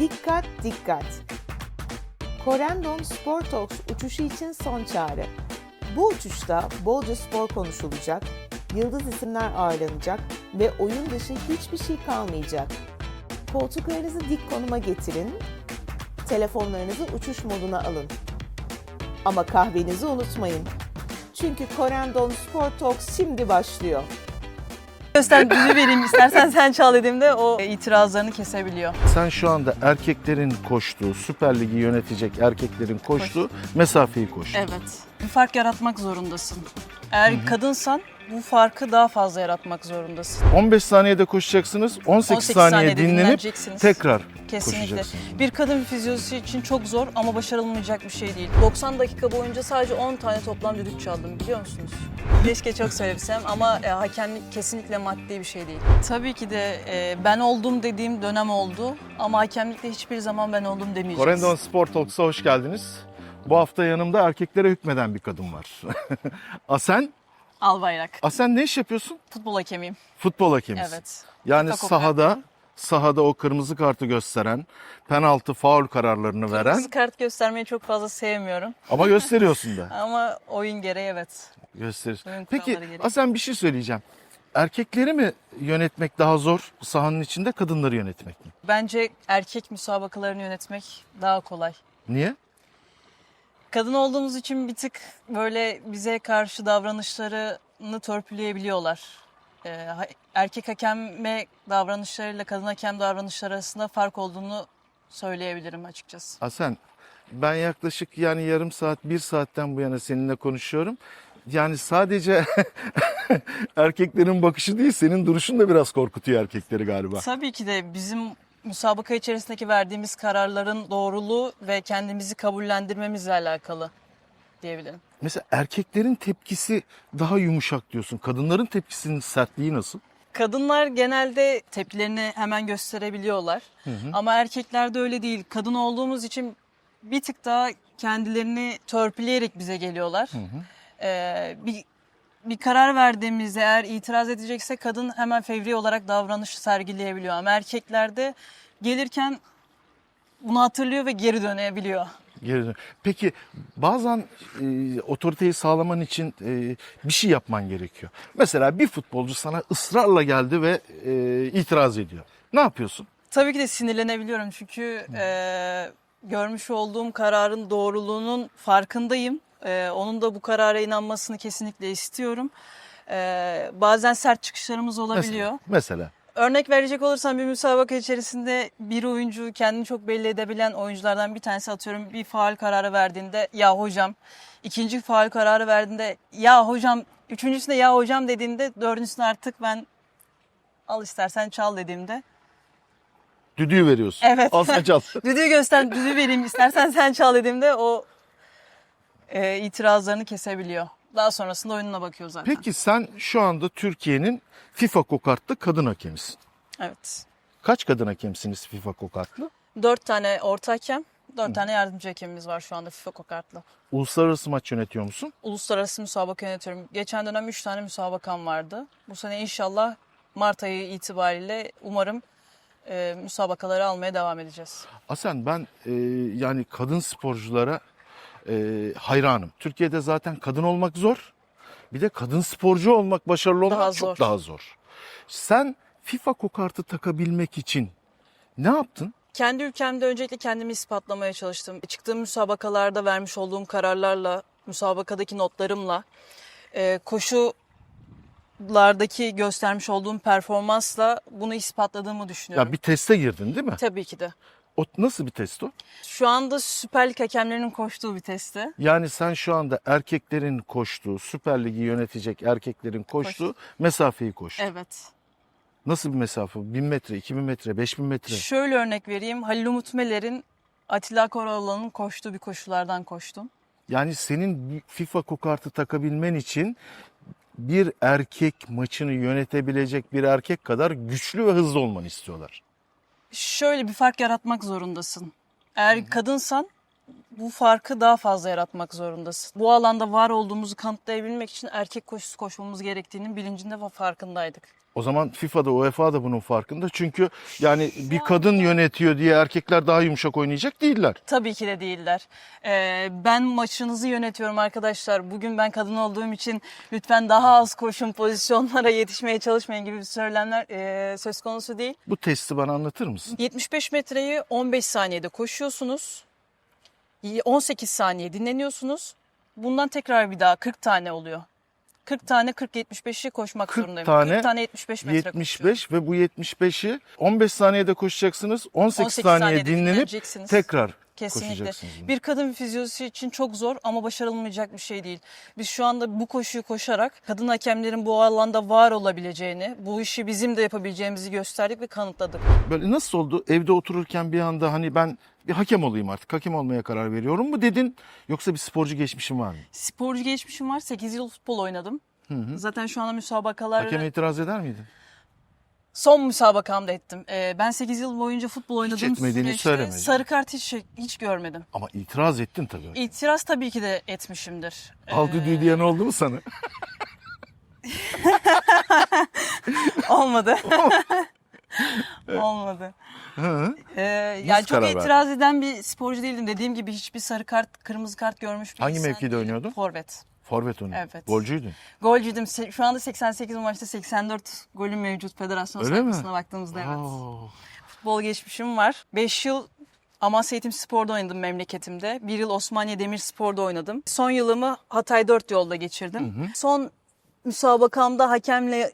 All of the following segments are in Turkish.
Dikkat dikkat! Corendon Sportox uçuşu için son çağrı. Bu uçuşta bolca spor konuşulacak, yıldız isimler ağırlanacak ve oyun dışı hiçbir şey kalmayacak. Koltuklarınızı dik konuma getirin, telefonlarınızı uçuş moduna alın. Ama kahvenizi unutmayın. Çünkü Corendon Sportox şimdi başlıyor. Göster düzü vereyim istersen sen çal dediğimde o itirazlarını kesebiliyor. Sen şu anda erkeklerin koştuğu, Süper Lig'i yönetecek erkeklerin koştuğu mesafeyi koştun. Evet. Bir fark yaratmak zorundasın. Eğer kadınsan bu farkı daha fazla yaratmak zorundasın. 15 saniyede koşacaksınız, 18 saniye saniyede dinlenip dinleneceksiniz. tekrar Kesinlikle. koşacaksınız. Bir kadın fizyolojisi için çok zor ama başarılmayacak bir şey değil. 90 dakika boyunca sadece 10 tane toplam düdük çaldım, biliyor musunuz? Keşke çok söylesem ama hakemlik kesinlikle maddi bir şey değil. Tabii ki de ben oldum dediğim dönem oldu ama hakemlikte hiçbir zaman ben oldum demeyeceğiz. Corendon Sport Talks'a hoş geldiniz. Bu hafta yanımda erkeklere hükmeden bir kadın var. Asen. Albayrak. Asen, ne iş yapıyorsun? Futbol hakemiyim. Futbol hakemisin. Evet. Yani FIFA sahada o kırmızı kartı gösteren, penaltı, faul kararlarını veren Kırmızı kart göstermeyi çok fazla sevmiyorum. ama gösteriyorsun da. Ama oyun gereği evet. Gösteriyorsun. Oyun Peki kuralları gereği. Asen, bir şey söyleyeceğim. Erkekleri mi yönetmek daha zor sahanın içinde, kadınları yönetmek mi? Bence erkek müsabakalarını yönetmek daha kolay. Niye? Kadın olduğumuz için bir tık böyle bize karşı davranışlarını törpüleyebiliyorlar. Erkek hakeme davranışlarıyla kadın hakem davranışları arasında fark olduğunu söyleyebilirim açıkçası. Asen, ben yaklaşık yarım saat, bir saatten bu yana seninle konuşuyorum. Yani sadece erkeklerin bakışı değil, senin duruşun da biraz korkutuyor erkekleri galiba. Tabii ki de bizim müsabaka içerisindeki verdiğimiz kararların doğruluğu ve kendimizi kabullendirmemizle alakalı diyebilirim. Mesela erkeklerin tepkisi daha yumuşak diyorsun. Kadınların tepkisinin sertliği nasıl? Kadınlar genelde tepkilerini hemen gösterebiliyorlar. Ama erkeklerde öyle değil. Kadın olduğumuz için bir tık daha kendilerini törpüleyerek bize geliyorlar. Bir karar verdiğimizde eğer itiraz edecekse kadın hemen fevri olarak davranış sergileyebiliyor. Ama erkeklerde gelirken bunu hatırlıyor ve geri dönebiliyor. Peki bazen otoriteyi sağlaman için bir şey yapman gerekiyor. Mesela bir futbolcu sana ısrarla geldi ve itiraz ediyor. Ne yapıyorsun? Tabii ki de sinirlenebiliyorum çünkü görmüş olduğum kararın doğruluğunun farkındayım. Onun da bu karara inanmasını kesinlikle istiyorum. Bazen sert çıkışlarımız olabiliyor. Mesela. Örnek verecek olursam bir müsabaka içerisinde bir oyuncu kendini çok belli edebilen oyunculardan bir tanesi, atıyorum, bir faul kararı verdiğinde ya hocam, ikinci faul kararı verdiğinde ya hocam, üçüncüsünde ya hocam dediğinde dördüncüsünde artık ben al istersen çal dediğimde. Düdüğü veriyorsun. Evet. Al sen çal. Düdüğü vereyim istersen sen çal dediğimde o itirazlarını kesebiliyor. Daha sonrasında oyununa bakıyor zaten. Peki sen şu anda Türkiye'nin FIFA Kokartlı kadın hakemisin. Evet. Kaç kadın hakemsiniz FIFA Kokartlı? 4 tane orta hakem, 4 tane yardımcı hakemimiz var şu anda FIFA Kokart'la. Uluslararası maç yönetiyor musun? Uluslararası müsabaka yönetiyorum. Geçen dönem 3 tane müsabakam vardı. Bu sene inşallah Mart ayı itibariyle umarım müsabakaları almaya devam edeceğiz. Asen, ben yani kadın sporculara hayranım. Türkiye'de zaten kadın olmak zor. Bir de kadın sporcu olmak, başarılı olmak Daha çok zor. daha zor. Sen FIFA Kokart'ı takabilmek için ne yaptın? Kendi ülkemde öncelikle kendimi ispatlamaya çalıştım. Çıktığım müsabakalarda vermiş olduğum kararlarla, müsabakadaki notlarımla, koşulardaki göstermiş olduğum performansla bunu ispatladığımı düşünüyorum. Ya bir teste girdin değil mi? Tabii ki de. O nasıl bir test o? Şu anda Süper Lig hakemlerinin koştuğu bir testte. Yani sen şu anda erkeklerin koştuğu, Süper Lig'i yönetecek erkeklerin koştuğu mesafeyi koştun. Evet. Nasıl bir mesafe? 1000 metre, 2000 metre, 5000 metre? Şöyle örnek vereyim. Halil Umut Meler'in, Atilla Koroğlan'ın koştuğu bir koşulardan koştum. Yani senin bir FIFA Kokart'ı takabilmen için bir erkek maçını yönetebilecek bir erkek kadar güçlü ve hızlı olmanı istiyorlar. Şöyle bir fark yaratmak zorundasın. Eğer kadınsan bu farkı daha fazla yaratmak zorundasın. Bu alanda var olduğumuzu kanıtlayabilmek için erkek koşusu koşmamız gerektiğinin bilincinde ve farkındaydık. O zaman FIFA'da, UEFA da bunun farkında. Çünkü yani bir kadın yönetiyor diye erkekler daha yumuşak oynayacak değiller. Tabii ki de değiller. Ben maçınızı yönetiyorum arkadaşlar. Bugün ben kadın olduğum için lütfen daha az koşun, pozisyonlara yetişmeye çalışmayın gibi söylemler söz konusu değil. Bu testi bana anlatır mısın? 75 metreyi 15 saniyede koşuyorsunuz. 18 saniye dinleniyorsunuz. Bundan tekrar bir daha 40 tane oluyor. 40 tane 40-75'i koşmak 40 zorundayım. tane 40 tane 75 metre koşuyorum. 75 ve bu 75'i 15 saniyede koşacaksınız. 18 saniye saniyede dinlenip dinleneceksiniz. tekrar Kesinlikle. koşacaksınız. Bir kadın fizyolojisi için çok zor ama başarılmayacak bir şey değil. Biz şu anda bu koşuyu koşarak kadın hakemlerin bu alanda var olabileceğini, bu işi bizim de yapabileceğimizi gösterdik ve kanıtladık. Böyle nasıl oldu? Evde otururken bir anda hani ben bir hakem olayım artık. Hakem olmaya karar veriyorum mu dedin? Yoksa bir sporcu geçmişin var mı? Sporcu geçmişim var. 8 yıl futbol oynadım. Zaten şu anda müsabakalar... Hakeme itiraz eder miydin? Son müsabakamda ettim. Ben 8 yıl boyunca futbol oynadığım etmediğini süreçte söyleme. sarı kart hiç görmedim. Ama itiraz ettin tabii. İtiraz tabii ki de etmişimdir. Al düdüğü diyen oldu mu sana? Olmadı. Olmadı. Hı. Yani çok karar verdin? itiraz eden bir sporcu değildim. Dediğim gibi hiçbir sarı kart, kırmızı kart görmüş bir Hangi insan mevkide değilim. oynuyordun? Forvet. Forvet oynuyordun. Evet. Golcüydün. Golcüydüm. Şu anda 88 maçta 84 golüm mevcut federasyon Öyle mi? sayfasına baktığımızda evet. Oo. Futbol geçmişim var. 5 yıl Amasya Eğitim Spor'da oynadım memleketimde. 1 yıl Osmaniye Demirspor'da oynadım. Son yılımı Hatay 4 yolda geçirdim. Son müsabakamda hakemle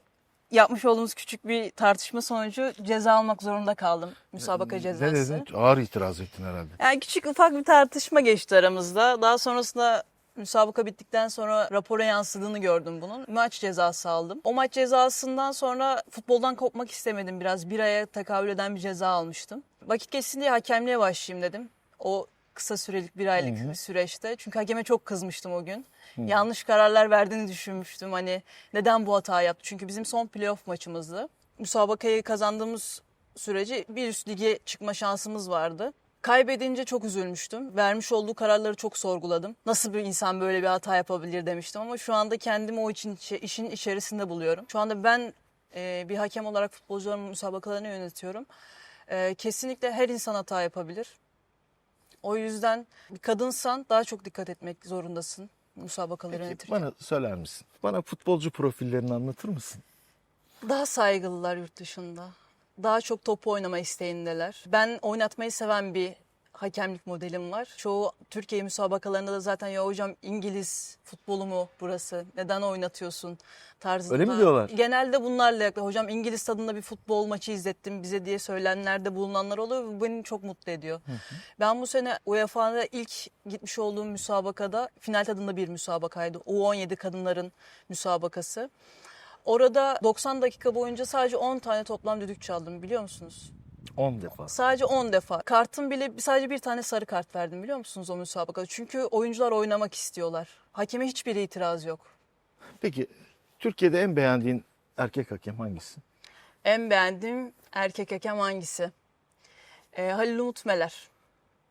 yapmış olduğumuz küçük bir tartışma sonucu ceza almak zorunda kaldım. Müsabaka cezası. Ne dedin? Ağır itiraz ettin herhalde. Yani küçük ufak bir tartışma geçti aramızda. Daha sonrasında müsabaka bittikten sonra rapora yansıdığını gördüm bunun. Maç cezası aldım. O maç cezasından sonra futboldan kopmak istemedim biraz. Bir aya tekabül eden bir ceza almıştım. Vakit geçsin diye hakemliğe başlayayım dedim. O kısa sürelik bir aylık bir süreçte. Çünkü hakeme çok kızmıştım o gün. Yanlış kararlar verdiğini düşünmüştüm. Hani neden bu hatayı yaptı? Çünkü bizim son playoff maçımızdı. Müsabakayı kazandığımız sürece bir üst lige çıkma şansımız vardı. Kaybedince çok üzülmüştüm. Vermiş olduğu kararları çok sorguladım. Nasıl bir insan böyle bir hata yapabilir demiştim ama şu anda kendimi o işin içerisinde buluyorum. Şu anda ben bir hakem olarak futbolcuların müsabakalarını yönetiyorum. Kesinlikle her insan hata yapabilir. O yüzden bir kadınsan daha çok dikkat etmek zorundasın müsabakaları Peki, yönetirken. bana söyler misin? Bana futbolcu profillerini anlatır mısın? Daha saygılılar yurt dışında. Daha çok top oynama isteğindeler. Ben oynatmayı seven bir hakemlik modelim var. Çoğu Türkiye müsabakalarında da zaten ya hocam İngiliz futbolu mu burası? Neden oynatıyorsun tarzında. Öyle mi diyorlar? Genelde bunlarla yaklaşıyor. Hocam İngiliz tadında bir futbol maçı izlettim bize diye söylenenlerde bulunanlar oluyor ve bu beni çok mutlu ediyor. Ben bu sene UEFA'da ilk gitmiş olduğum müsabakada final tadında bir müsabakaydı. U17 kadınların müsabakası. Orada 90 dakika boyunca sadece 10 tane toplam düdük çaldım biliyor musunuz? 10 defa. Sadece 10 defa. Kartım bile sadece bir tane sarı kart verdim biliyor musunuz o müsabakada? Çünkü oyuncular oynamak istiyorlar. Hakeme hiçbir itiraz yok. Peki Türkiye'de en beğendiğin erkek hakem hangisi? En beğendiğim erkek hakem hangisi? Halil Umut Meler.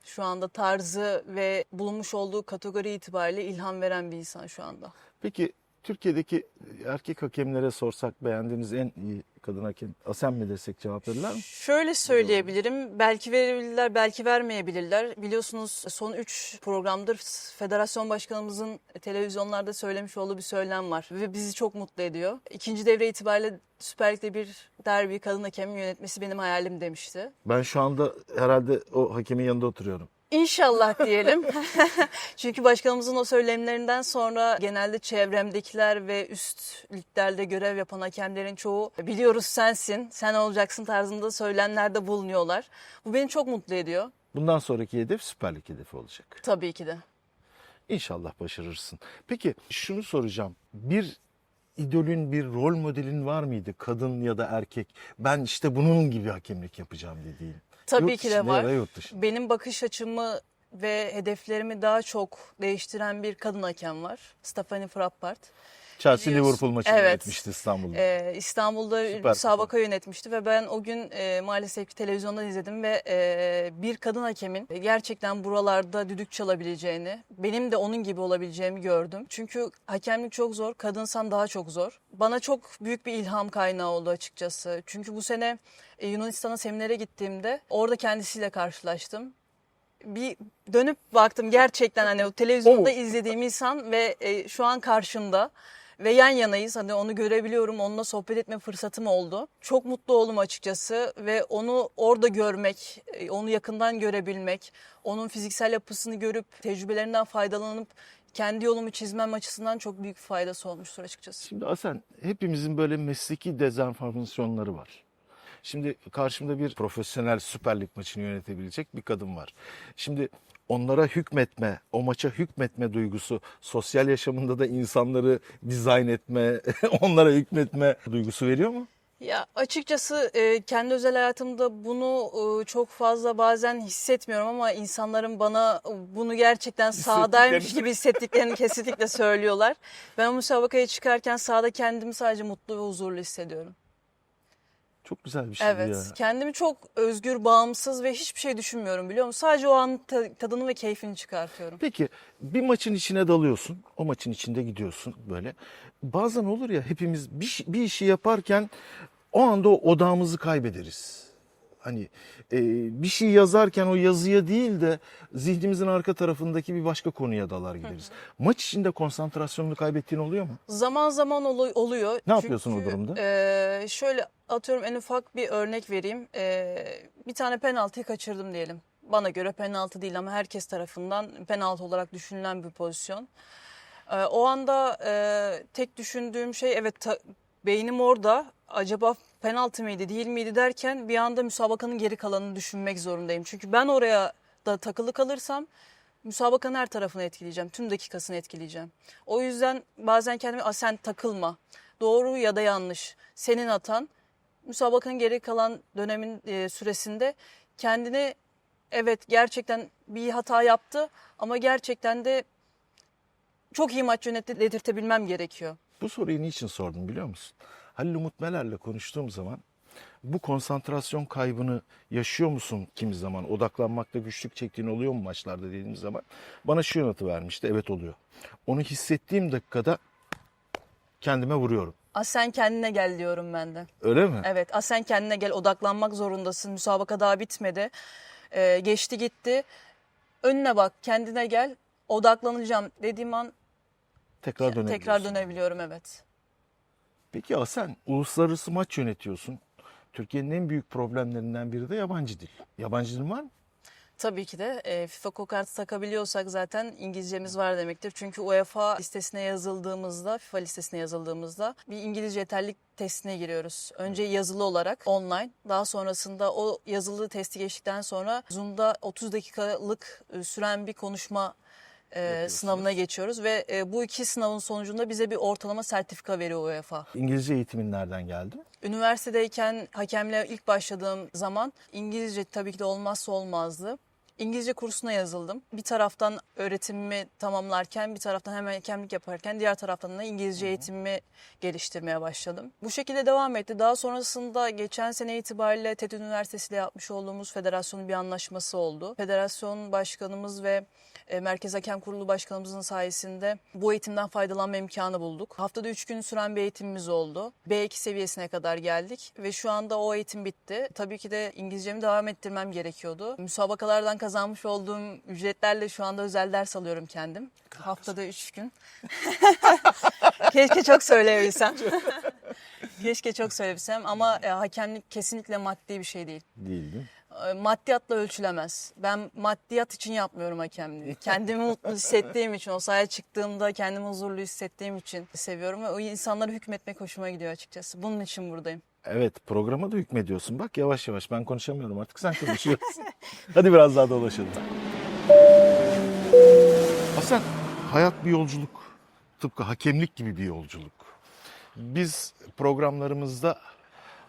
Şu anda tarzı ve bulunmuş olduğu kategori itibariyle ilham veren bir insan şu anda. Peki Türkiye'deki erkek hakemlere sorsak beğendiğiniz en iyi kadın hakem Asem mi desek cevap verirler mi? Şöyle söyleyebilirim. Belki verebilirler, belki vermeyebilirler. Biliyorsunuz son 3 programdır federasyon başkanımızın televizyonlarda söylemiş olduğu bir söylem var. Ve bizi çok mutlu ediyor. İkinci devre itibariyle Süper Lig'de bir derbi kadın hakemin yönetmesi benim hayalim demişti. Ben şu anda herhalde o hakemin yanında oturuyorum. İnşallah diyelim. Çünkü başkanımızın o söylemlerinden sonra genelde çevremdekiler ve üst liglerde görev yapan hakemlerin çoğu biliyoruz sensin, sen olacaksın tarzında söylemlerde bulunuyorlar. Bu beni çok mutlu ediyor. Bundan sonraki hedef Süper Lig hedefi olacak. Tabii ki de. İnşallah başarırsın. Peki şunu soracağım. Bir idolün, bir rol modelin var mıydı? Kadın ya da erkek. Ben işte bunun gibi hakemlik yapacağım dediğin. Tabii Yurt ki de içinde var. ya da yurt dışında. Benim bakış açımı ve hedeflerimi daha çok değiştiren bir kadın hakem var. Stephanie Frappart. Chelsea Biliyorsun. Liverpool maçını Evet. yönetmişti İstanbul'da. İstanbul'da Süper müsabaka yönetmişti ve ben o gün maalesef ki televizyondan izledim ve bir kadın hakemin gerçekten buralarda düdük çalabileceğini, benim de onun gibi olabileceğimi gördüm. Çünkü hakemlik çok zor, kadınsan daha çok zor. Bana çok büyük bir ilham kaynağı oldu açıkçası. Çünkü bu sene Yunanistan'a seminere gittiğimde orada kendisiyle karşılaştım. Bir dönüp baktım, gerçekten hani o televizyonda izlediğim insan ve şu an karşımda ve yan yanayız. Hani onu görebiliyorum, onunla sohbet etme fırsatım oldu. Çok mutlu oldum açıkçası ve onu orada görmek, onu yakından görebilmek, onun fiziksel yapısını görüp tecrübelerinden faydalanıp kendi yolumu çizmem açısından çok büyük bir faydası olmuştur açıkçası. Şimdi Hasan, hepimizin böyle mesleki dezenformasyonları var. Şimdi karşımda bir profesyonel Süper Lig maçını yönetebilecek bir kadın var. Şimdi onlara hükmetme, o maça hükmetme duygusu, sosyal yaşamında da insanları dizayn etme, onlara hükmetme duygusu veriyor mu? Ya açıkçası kendi özel hayatımda bunu çok fazla bazen hissetmiyorum ama insanların bana bunu gerçekten sahadaymış gibi hissettiklerini kesinlikle söylüyorlar. Ben o müsabakaya çıkarken sahada kendimi sadece mutlu ve huzurlu hissediyorum. Çok güzel bir şey Evet, ya. kendimi çok özgür, bağımsız ve hiçbir şey düşünmüyorum, biliyor musun? Sadece o anın tadını ve keyfini çıkartıyorum. Peki bir maçın içine dalıyorsun, o maçın içinde gidiyorsun böyle. Bazen olur ya, hepimiz bir işi yaparken o anda o odağımızı kaybederiz. Hani bir şey yazarken o yazıya değil de zihnimizin arka tarafındaki bir başka konuya dalar gideriz. Maç içinde konsantrasyonunu kaybettiğin oluyor mu? Zaman zaman oluyor. Ne yapıyorsun o durumda? Şöyle atıyorum, en ufak bir örnek vereyim. Bir tane penaltıyı kaçırdım diyelim. Bana göre penaltı değil ama herkes tarafından penaltı olarak düşünülen bir pozisyon. O anda tek düşündüğüm şey, evet, beynim orada. Acaba penaltı mıydı değil miydi derken bir anda müsabakanın geri kalanını düşünmek zorundayım. Çünkü ben oraya da takılı kalırsam müsabakanın her tarafını etkileyeceğim. Tüm dakikasını etkileyeceğim. O yüzden bazen kendime sen takılma. Doğru ya da yanlış. Senin hatan. Müsabakanın geri kalan dönemin süresinde kendini, evet, gerçekten bir hata yaptı ama gerçekten de çok iyi maç yönetebilmem gerekiyor. Bu soruyu niçin sordum biliyor musun? Halil Umut Meler'le konuştuğum zaman bu konsantrasyon kaybını yaşıyor musun kimi zaman? Odaklanmakta güçlük çektiğin oluyor mu maçlarda dediğim zaman? Bana şu yanıtı vermişti. Evet, oluyor. Onu hissettiğim dakikada kendime vuruyorum. Sen kendine gel diyorum ben de. Öyle mi? Evet, sen kendine gel, odaklanmak zorundasın. Müsabaka daha bitmedi. Geçti gitti. Önüne bak, kendine gel. Odaklanacağım dediğim an Tekrar tekrar dönebiliyorum, evet. Peki ya sen uluslararası maç yönetiyorsun. Türkiye'nin en büyük problemlerinden biri de yabancı dil. Yabancı dilin var mı? Tabii ki de FIFA kokartı takabiliyorsak zaten İngilizcemiz var demektir. Çünkü UEFA listesine yazıldığımızda, FIFA listesine yazıldığımızda bir İngilizce yeterlilik testine giriyoruz. Önce yazılı olarak online, daha sonrasında o yazılı testi geçtikten sonra Zoom'da 30 dakikalık süren bir konuşma sınavına geçiyoruz ve bu iki sınavın sonucunda bize bir ortalama sertifika veriyor UEFA. İngilizce eğitimin nereden geldi? Üniversitedeyken hakemliğe ilk başladığım zaman İngilizce tabii ki de olmazsa olmazdı. İngilizce kursuna yazıldım. Bir taraftan öğretimimi tamamlarken, bir taraftan hemen hakemlik yaparken, diğer taraftan da İngilizce eğitimimi geliştirmeye başladım. Bu şekilde devam etti. Daha sonrasında geçen sene itibariyle TED Üniversitesi ile yapmış olduğumuz federasyonun bir anlaşması oldu. Federasyon başkanımız ve Merkez Hakem Kurulu Başkanımızın sayesinde bu eğitimden faydalanma imkanı bulduk. Haftada 3 gün süren bir eğitimimiz oldu. B2 seviyesine kadar geldik ve şu anda o eğitim bitti. Tabii ki de İngilizcemi devam ettirmem gerekiyordu. Müsabakalardan kazanmış olduğum ücretlerle şu anda özel ders alıyorum kendim. Haftada 3 gün. Keşke çok söyleyebilsem. Keşke çok söyleyebilsem ama hakemlik kesinlikle maddi bir şey değil. Değildi. Maddiyatla ölçülemez. Ben maddiyat için yapmıyorum hakemliği. Kendimi mutlu hissettiğim için, o sahaya çıktığımda kendimi huzurlu hissettiğim için seviyorum ve o insanlara hükmetmek hoşuma gidiyor açıkçası. Bunun için buradayım. Evet, programa da hükmediyorsun. Bak yavaş yavaş, ben konuşamıyorum artık, sen konuşuyorsun. Hadi biraz daha dolaşalım. Hasan, hayat bir yolculuk. Tıpkı hakemlik gibi bir yolculuk. Biz programlarımızda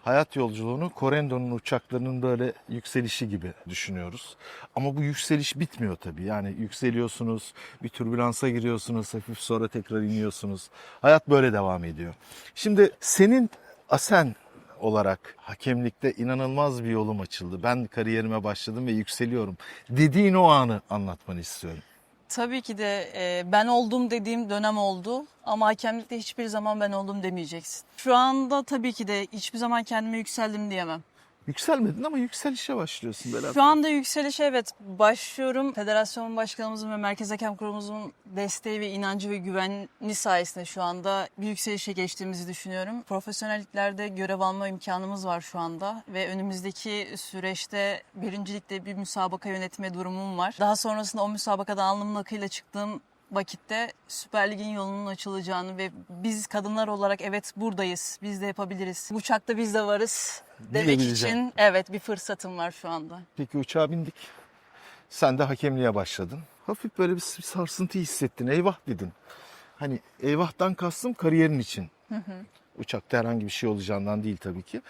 hayat yolculuğunu Correndo'nun uçaklarının böyle yükselişi gibi düşünüyoruz. Ama bu yükseliş bitmiyor tabii. Yani yükseliyorsunuz, bir türbülansa giriyorsunuz, hafif sonra tekrar iniyorsunuz. Hayat böyle devam ediyor. Şimdi senin Asen olarak hakemlikte inanılmaz bir yolum açıldı. Ben kariyerime başladım ve yükseliyorum dediğin o anı anlatmanı istiyorum. Tabii ki de ben oldum dediğim dönem oldu ama hakemlikte hiçbir zaman ben oldum demeyeceksin. Şu anda tabii ki de hiçbir zaman kendime yükseldim diyemem. Yükselmedin ama yükselişe başlıyorsun Berat. Şu anda yükselişe evet başlıyorum. Federasyon başkanımızın ve Merkez Hakem Kurulumuzun desteği ve inancı ve güvenliği sayesinde şu anda bir yükselişe geçtiğimizi düşünüyorum. Profesyonelliklerde görev alma imkanımız var şu anda ve önümüzdeki süreçte birincilikte bir müsabaka yönetme durumum var. Daha sonrasında o müsabakadan alnımın akıyla çıktığım vakitte Süper Lig'in yolunun açılacağını ve biz kadınlar olarak evet buradayız, biz de yapabiliriz, bu uçakta biz de varız demek Diyebileceğim. için evet bir fırsatım var şu anda. Peki uçağa bindik. Sen de hakemliğe başladın. Hafif böyle bir sarsıntı hissettin. Eyvah dedin. Hani eyvahtan kastım kariyerin için. Uçakta herhangi bir şey olacağından değil tabii ki.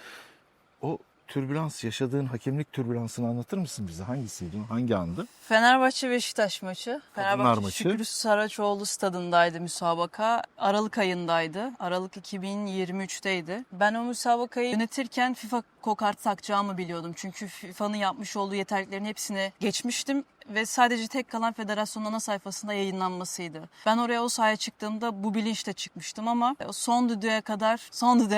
O türbülans, yaşadığın hakemlik türbülansını anlatır mısın bize? Hangisiydi? Hangi andı? Fenerbahçe Beşiktaş maçı. Kadınlar Fenerbahçe maçı. Şükrü Saraçoğlu stadındaydı müsabaka. Aralık ayındaydı. Aralık 2023'teydi. Ben o müsabakayı yönetirken FIFA kokart takacağımı biliyordum. Çünkü FIFA'nın yapmış olduğu yeterliklerin hepsini geçmiştim ve sadece tek kalan federasyonun ana sayfasında yayınlanmasıydı. Ben oraya o sahaya çıktığımda bu bilinçle çıkmıştım ama o son düdüğe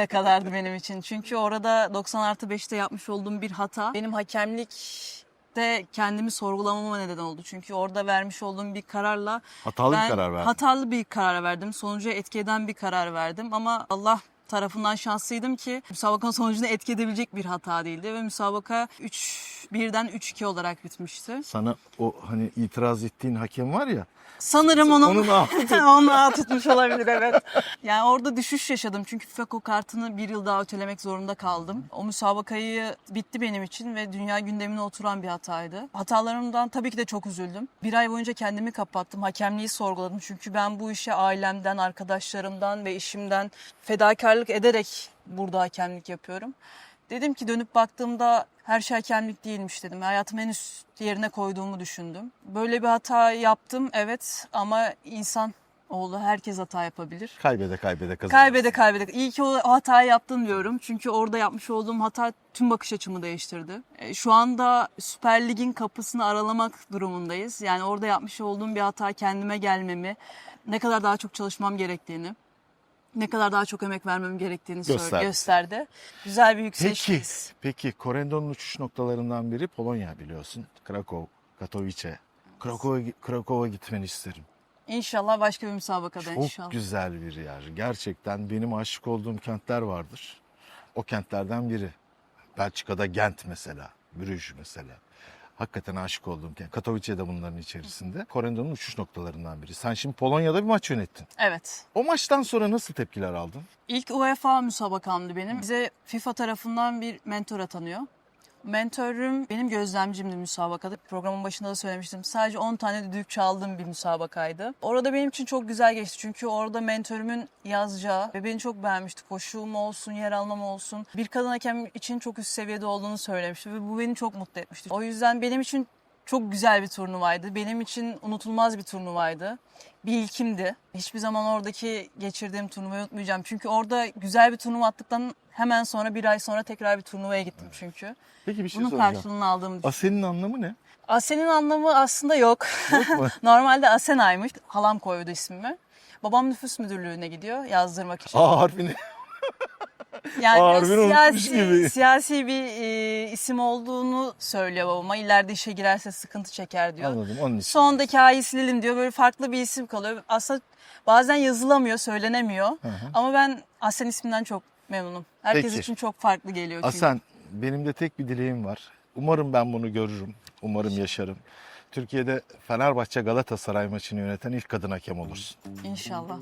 kadardı benim için. Çünkü orada 90+5'te yapmış olduğum bir hata benim hakemlik de kendimi sorgulamama neden oldu. Çünkü orada vermiş olduğum bir kararla Hatalı bir karar verdin. hatalı bir karar verdim. Sonuca etki eden bir karar verdim ama Allah tarafından şanslıydım ki müsabakanın sonucunu etki edebilecek bir hata değildi ve müsabaka 3-1'den 3-2 olarak bitmişti. Sana o hani itiraz ettiğin hakem var ya. Sanırım onu Onu ne yaptın? onu ağa tutmuş olabilir evet. Yani orada düşüş yaşadım çünkü FIFA kartını bir yıl daha ötelemek zorunda kaldım. O müsabakayı bitti benim için ve dünya gündemine oturan bir hataydı. Hatalarımdan tabii ki de çok üzüldüm. Bir ay boyunca kendimi kapattım, hakemliği sorguladım. Çünkü ben bu işe ailemden, arkadaşlarımdan ve işimden fedakarlık ederek burada hakemlik yapıyorum. Dedim ki dönüp baktığımda her şey hakemlik değilmiş dedim. Hayatımı en üst yerine koyduğumu düşündüm. Böyle bir hata yaptım evet ama insan oğlu herkes hata yapabilir. Kaybede kaybede kazanırsın. Kaybede kaybede. İyi ki o hatayı yaptım diyorum. Çünkü orada yapmış olduğum hata tüm bakış açımı değiştirdi. Şu anda Süper Lig'in kapısını aralamak durumundayız. Yani orada yapmış olduğum bir hata kendime gelmemi, ne kadar daha çok çalışmam gerektiğini, ne kadar daha çok emek vermem gerektiğini gösterdi. Güzel bir yükselişteyiz. Peki Correndo'nun uçuş noktalarından biri Polonya biliyorsun. Krakow, Katowice. Krakow'a gitmeni isterim. İnşallah başka bir müsabakada Çok inşallah. güzel bir yer. Gerçekten benim aşık olduğum kentler vardır. O kentlerden biri. Belçika'da Gent mesela, Brüj mesela. Hakikaten aşık olduğum kent. Katowice de bunların içerisinde. Correndo'nun uçuş noktalarından biri. Sen şimdi Polonya'da bir maç yönettin. Evet. O maçtan sonra nasıl tepkiler aldın? İlk UEFA müsabakamdı benim. Bize FIFA tarafından bir mentor atanıyor. Mentörüm benim gözlemcimdi müsabakada. Programın başında da söylemiştim. Sadece 10 tane düdük çaldığım bir müsabakaydı. Orada benim için çok güzel geçti. Çünkü orada mentörümün yazacağı ve beni çok beğenmişti. Koşum olsun, yer almam olsun. Bir kadın hakem için çok üst seviyede olduğunu söylemişti ve bu beni çok mutlu etmişti. O yüzden benim için çok güzel bir turnuvaydı. Benim için unutulmaz bir turnuvaydı. Bir ilkimdi. Hiçbir zaman oradaki geçirdiğim turnuvayı unutmayacağım. Çünkü orada güzel bir turnuva attıktan hemen sonra bir ay sonra tekrar bir turnuvaya gittim çünkü. Peki bir şey Bunun soracağım. karşılığını aldığımı düşünüyorum. Asen'in anlamı ne? Asen'in anlamı aslında yok. Yok mu? Normalde Asena'ymış. Halam koydu ismimi. Babam nüfus müdürlüğüne gidiyor yazdırmak için. A harfini. Yani harbiden unutmuş gibi. siyasi bir isim olduğunu söylüyor babama. İleride işe girerse sıkıntı çeker diyor. Anladım onun için. Son hikayeyi silelim diyor. Böyle farklı bir isim kalıyor. Aslında bazen yazılamıyor, söylenemiyor. Ama ben Asen isminden çok memnunum. Herkes Peki. için çok farklı geliyor çünkü. Asen, benim de tek bir dileğim var. Umarım ben bunu görürüm. Umarım yaşarım. Türkiye'de Fenerbahçe Galatasaray maçını yöneten ilk kadın hakem olursun. İnşallah.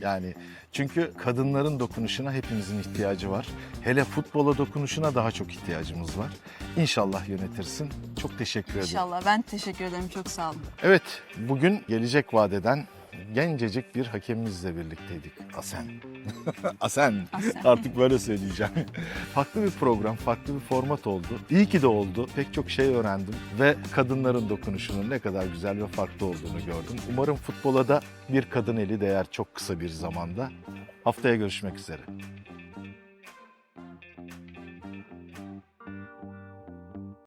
Yani çünkü kadınların dokunuşuna hepimizin ihtiyacı var. Hele futbola dokunuşuna daha çok ihtiyacımız var. İnşallah yönetirsin. Çok teşekkür ederim. İnşallah. Ben teşekkür ederim. Çok sağ olun. Evet, bugün gelecek vadeden gencecik bir hakemimizle birlikteydik. Asen. Asen. Asen. Artık böyle söyleyeceğim. Farklı bir program, farklı bir format oldu. İyi ki de oldu. Pek çok şey öğrendim ve kadınların dokunuşunun ne kadar güzel ve farklı olduğunu gördüm. Umarım futbola da bir kadın eli değer çok kısa bir zamanda. Haftaya görüşmek üzere.